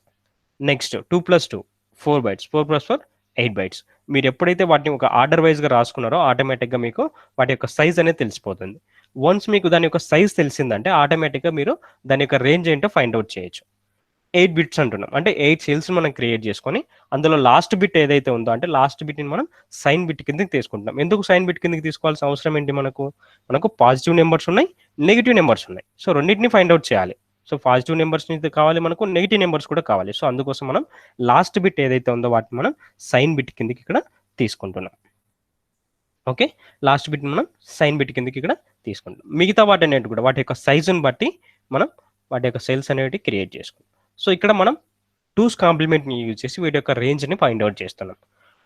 [SPEAKER 1] నెక్స్ట్ 2 + 2 4 బైట్స్, 4 + 4 8 బైట్స్. మీరు ఎప్పుడైతే వాటిని ఒక ఆర్డర్ వైజ్గా రాసుకున్నారో ఆటోమేటిక్గా మీకు వాటి యొక్క సైజ్ అనేది తెలిసిపోతుంది. వన్స్ మీకు దాని యొక్క సైజ్ తెలిసిందంటే ఆటోమేటిక్గా మీరు దాని యొక్క రేంజ్ ఏంటో ఫైండ్ అవుట్ చేయొచ్చు. 8 బిట్స్ అంటున్నాం అంటే 8 సెల్స్ మనం క్రియేట్ చేసుకొని అందులో లాస్ట్ బిట్ ఏదైతే ఉందో అంటే లాస్ట్ బిట్ని మనం సైన్ బిట్ కిందకి తీసుకుంటాం. ఎందుకు సైన్ బిట్ కిందకి తీసుకోవాల్సిన అవసరం ఏంటి, మనకు పాజిటివ్ నెంబర్స్ ఉన్నాయి, నెగిటివ్ నెంబర్స్ ఉన్నాయి. సో రెండింటిని ఫైండ్ అవుట్ చేయాలి. సో పాజిటివ్ నెంబర్స్ కావాలి మనకు, నెగిటివ్ నెంబర్స్ కూడా కావాలి. సో అందుకోసం మనం లాస్ట్ బిట్ ఏదైతే ఉందో వాటిని మనం సైన్ బిట్ కిందకి ఇక్కడ తీసుకుంటున్నాం. ఓకే, లాస్ట్ బిట్ మనం సైన్ బిట్ కిందకి ఇక్కడ తీసుకుంటాం. మిగతా వాటి అనేది కూడా వాటి యొక్క సైజుని బట్టి మనం వాటి యొక్క సెల్స్ అనేవి క్రియేట్ చేసుకుంటాం. సో ఇక్కడ మనం 2's కాంప్లిమెంట్ని యూజ్ చేసి వీటి యొక్క రేంజ్ని ఫైండ్ అవుట్ చేస్తున్నాం.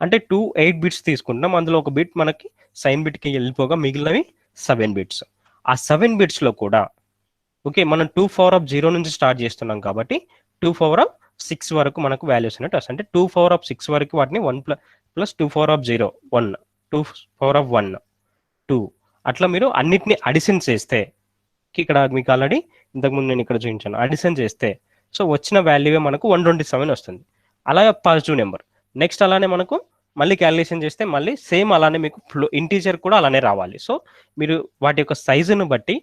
[SPEAKER 1] అంటే 2 8 బిట్స్ తీసుకుంటున్నాం, అందులో ఒక బిట్ మనకి సైన్ బిట్కి వెళ్ళిపోగా మిగిలినవి 7 బిట్స్. ఆ 7 బిట్స్లో కూడా ఓకే మనం 2 పవర్ ఆఫ్ 0 నుంచి స్టార్ట్ చేస్తున్నాం కాబట్టి 2 పవర్ ఆఫ్ 6 వరకు మనకు వాల్యూస్ అనేవి వస్తాయి. అంటే 2 పవర్ ఆఫ్ 6 వరకు వాటిని 1 + 2 పవర్ ఆఫ్ 0 1, 2 పవర్ ఆఫ్ 1 2, అట్లా మీరు అన్నిటిని అడిషన్ చేస్తే ఇక్కడ మీకు ఆల్రెడీ ఇంతకుముందు నేను ఇక్కడ చూపించాను. అడిషన్ చేస్తే సో వచ్చిన వాల్యూవే మనకు 127 వస్తుంది. అలాగే పాజిటివ్ నెంబర్. నెక్స్ట్ అలానే మనకు మళ్ళీ క్యాలిక్యులేషన్ చేస్తే మళ్ళీ సేమ్ అలానే మీకు ఇంటీజర్ కూడా అలానే రావాలి. సో మీరు వాటి యొక్క సైజును బట్టి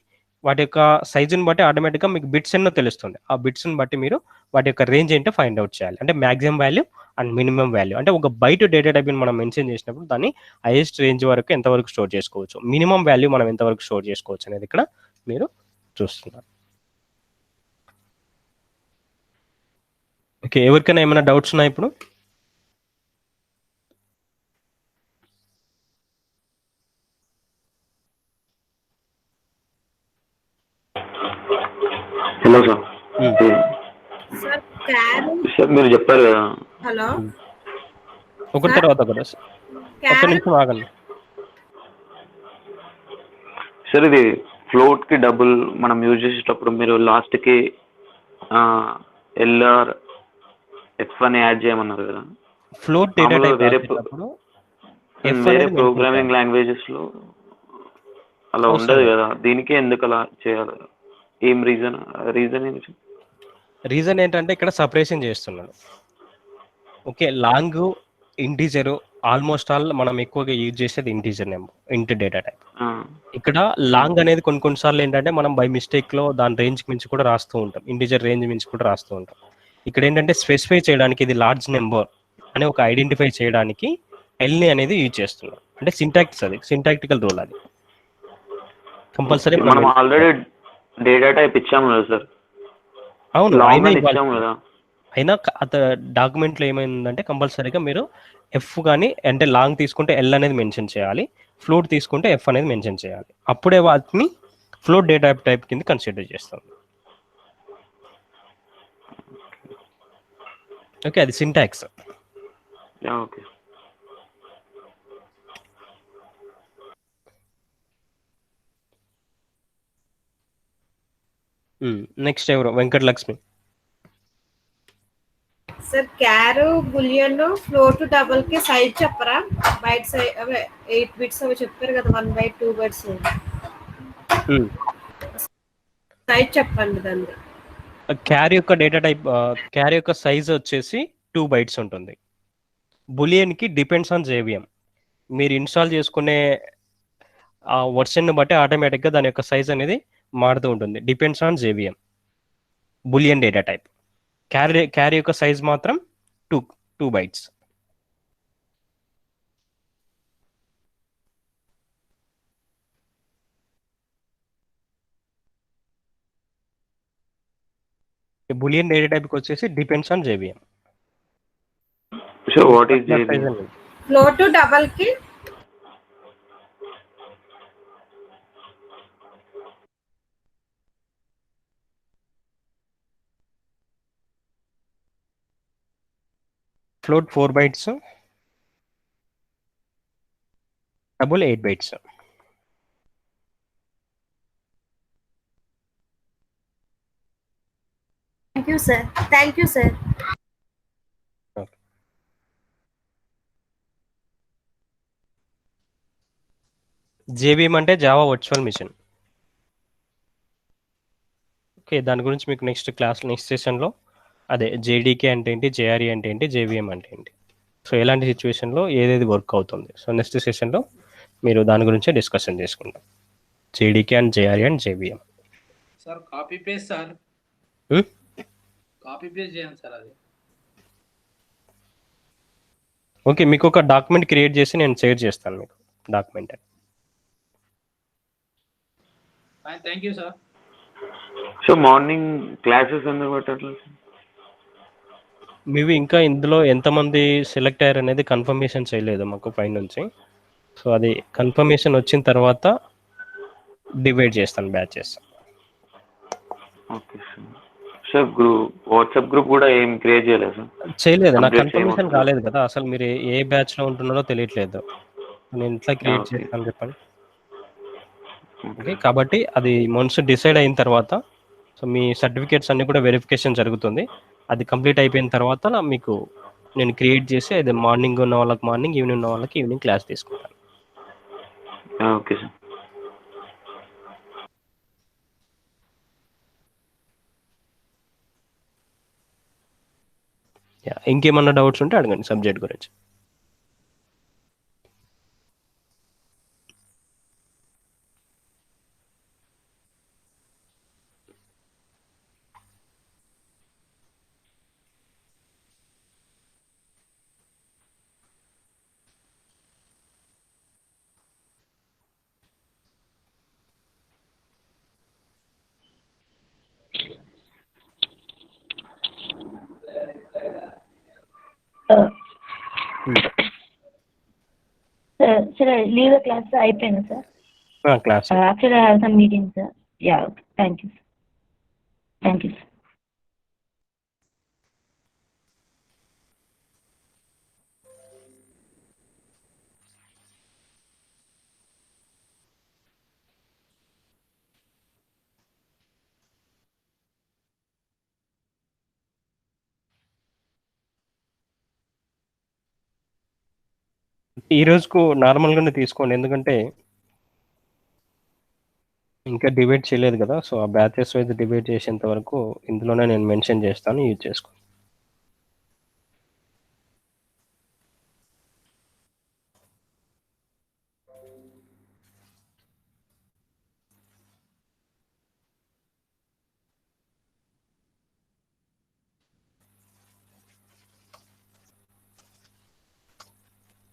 [SPEAKER 1] ఆటోమేటిక్గా మీకు బిట్స్ ఎన్నో తెలుస్తుంది. ఆ బిట్స్ని బట్టి మీరు వాటి యొక్క రేంజ్ ఏంటో ఫైండ్ అవుట్ చేయాలి. అంటే maximum value and minimum value. అంటే ఒక బైట్ డేటా టైప్ని మనం మెన్షన్ చేసినప్పుడు దాన్ని హైయెస్ట్ రేంజ్ వరకు ఎంతవరకు స్టోర్ చేసుకోవచ్చు, మినిమం వాల్యూ మనం ఎంతవరకు స్టోర్ చేసుకోవచ్చు అనేది ఇక్కడ మీరు చూస్తున్నారు. ఓకే, ఎవరికైనా ఏమైనా డౌట్స్ ఉన్నాయి ఇప్పుడు?
[SPEAKER 3] Hello sir.
[SPEAKER 4] Sir char
[SPEAKER 3] sir మీరు చెప్పారు కదా.
[SPEAKER 4] హలో
[SPEAKER 1] ఒకటి తర్వాత ఒకటి. ఒక్క నిమిషం ఆగండి
[SPEAKER 3] సార్. ఇది ఫ్లోట్ కి డబుల్ మనం యూజ్ చేసేటప్పుడు మీరు లాస్ట్ కి ఎల్ఆర్ F1 యాడ్ చేయమన్నారు కదా.
[SPEAKER 1] ఫ్లోట్ డేటా టైప్
[SPEAKER 3] వేరే ప్రోగ్రామింగ్ లాంగ్వేజెస్ లో అలా ఉండదు కదా, దీనికే ఎందుకు అలా చేయాలి? ఏం రీజన్ ఏంటి?
[SPEAKER 1] రీజన్ ఏంటంటే ఇక్కడ సపరేషన్ చేస్తున్నాడు. Okay, long integer almost all మనం ఎక్కువగా యూజ్ చేసేది ఇంటీజర్ నెంబర్, ఇంట్ డేటా టైప్. ఇక్కడ లాంగ్ అనేది కొన్నిసార్లు ఏంటంటే మనం బై మిస్టేక్ లో దాని రేంజ్ మించి కూడా రాస్తూ ఉంటాం, ఇంటీజర్ రేంజ్ మించి కూడా రాస్తూ ఉంటాం. ఇక్కడ ఏంటంటే స్పెసిఫై చేయడానికి ఇది లార్జ్ నెంబర్ అని ఒక ఐడెంటిఫై చేయడానికి ఎల్ని అనేది యూజ్ చేస్తున్నాం. అంటే సింటాక్స్, అది సింటాక్టికల్ రూల్. అది కంపల్సరీ
[SPEAKER 3] మనం ఆల్రెడీ డేటా టైప్ ఇచ్చాము కదా సార్.
[SPEAKER 1] అవును,
[SPEAKER 3] ఇచ్చాము కదా.
[SPEAKER 1] అయినా డాక్యుమెంట్ లో ఏమైందంటే కంపల్సరీగా మీరు ఎఫ్ కానీ అంటే లాంగ్ తీసుకుంటే ఎల్ అనేది మెన్షన్ చేయాలి, ఫ్లోట్ తీసుకుంటే ఎఫ్ అనేది మెన్షన్ చేయాలి. అప్పుడే వాటిని ఫ్లోట్ డేటా టైప్ కింద కన్సిడర్ చేస్తాం. ఓకే, అది సింటాక్స్.
[SPEAKER 3] ఓకే.
[SPEAKER 1] నెక్స్ట్ ఎవరు? Venkatalakshmi.
[SPEAKER 4] Sir char boolean float double కి సైజ్ చెప్పరా? బైట్ సైజ్ అవే 8 బిట్స్ అవి చెప్పారు కదా, 1 byte 2 bytes సైజ్ చెప్పండి దాన్ని.
[SPEAKER 1] క్యారీ యొక్క డేటా టైప్, క్యారీ యొక్క సైజ్ వచ్చేసి 2 bytes ఉంటుంది. బులియన్ కి డిపెండ్స్ ఆన్ జేవిఎం. మీరు ఇన్స్టాల్ చేసుకునే ఆ వర్షన్ బట్టి ఆటోమేటిక్గా దాని యొక్క సైజ్ అనేది మారుతూ ఉంటుంది. Depends on JVM boolean data type. Char యొక్క సైజ్ మాత్రం 2 bytes. బులియన్ డేటా టైప్ వచ్చేసి depends on JVM.
[SPEAKER 3] So what is JVM?
[SPEAKER 4] Float double కి
[SPEAKER 1] float 4 bytes, double 8 bytes.
[SPEAKER 4] Thank you sir.
[SPEAKER 1] JVM అంటే జావా వర్చువల్ మిషన్. ఓకే, దాని గురించి మీకు next సెషన్లో అదే జేడీకే అంటే ఏంటి, జేఆర్ఈ అంటే ఏంటి, జేవిఎం అంటే ఏంటి, సో ఎలాంటి సిచ్యువేషన్లో ఏదేది వర్క్ అవుతుంది, సో నెక్స్ట్ సెషన్లో మీరు దాని గురించే డిస్కషన్ చేసుకుంటాం. JDK and JRE and JVM.
[SPEAKER 5] Sir copy paste sir, copy paste చేయండి సార్ అది.
[SPEAKER 1] ఓకే, మీకు ఒక డాక్యుమెంట్ క్రియేట్ చేసి నేను షేర్ చేస్తాను మీకు document.
[SPEAKER 5] Thank you sir.
[SPEAKER 3] So morning classes ఎందుకు పెట్టట్లేదు?
[SPEAKER 1] మీవి ఇంకా ఇందులో ఎంతమంది సెలెక్ట్ అయ్యారు అనేది కన్ఫర్మేషన్ చేయలేదు మాకు పైనుంచి. సో అది కన్ఫర్మేషన్ వచ్చిన తర్వాత డివైడ్ చేస్తాను batches.
[SPEAKER 3] Okay sir. Sir WhatsApp group కూడా ఏం క్రియేట్ చేయలేదు సార్?
[SPEAKER 1] చేయలేదు, నాకు కన్ఫర్మేషన్ కాలేదు కదా, అసలు మీరు ఏ బ్యాచ్ లో ఉంటున్నారో తెలియట్లేదు. నేను ఇట్లా క్రియేట్ చేస్తాను చెప్పండి. ఓకే, కాబట్టి అది వన్స్ డిసైడ్ అయిన తర్వాత సో మీ సర్టిఫికేట్స్ అన్ని కూడా వెరిఫికేషన్ జరుగుతుంది. అది కంప్లీట్ అయిపోయిన తర్వాత మీకు నేను క్రియేట్ చేసి అది మార్నింగ్ ఉన్న వాళ్ళకి మార్నింగ్, ఈవినింగ్ ఉన్న వాళ్ళకి ఈవినింగ్ క్లాస్ తీసుకుంటాను.
[SPEAKER 3] Okay sir.
[SPEAKER 1] ఇంకేమన్నా డౌట్స్ ఉంటే అడగండి సబ్జెక్ట్ గురించి.
[SPEAKER 2] సార్ లీవ్ ద క్లాస్ అయిపోయింది sir.
[SPEAKER 1] Class
[SPEAKER 2] actually I have some meeting sir. Yeah okay, thank you sir. Thank you sir.
[SPEAKER 1] ఈ రోజుకు నార్మల్గానే తీసుకోండి, ఎందుకంటే ఇంకా డిబేట్ చేయలేదు కదా. సో ఆ బ్యాచెస్ వైజ్ డిబేట్ చేసేంత వరకు ఇందులోనే నేను మెన్షన్ చేస్తాను, యూజ్ చేసుకోండి.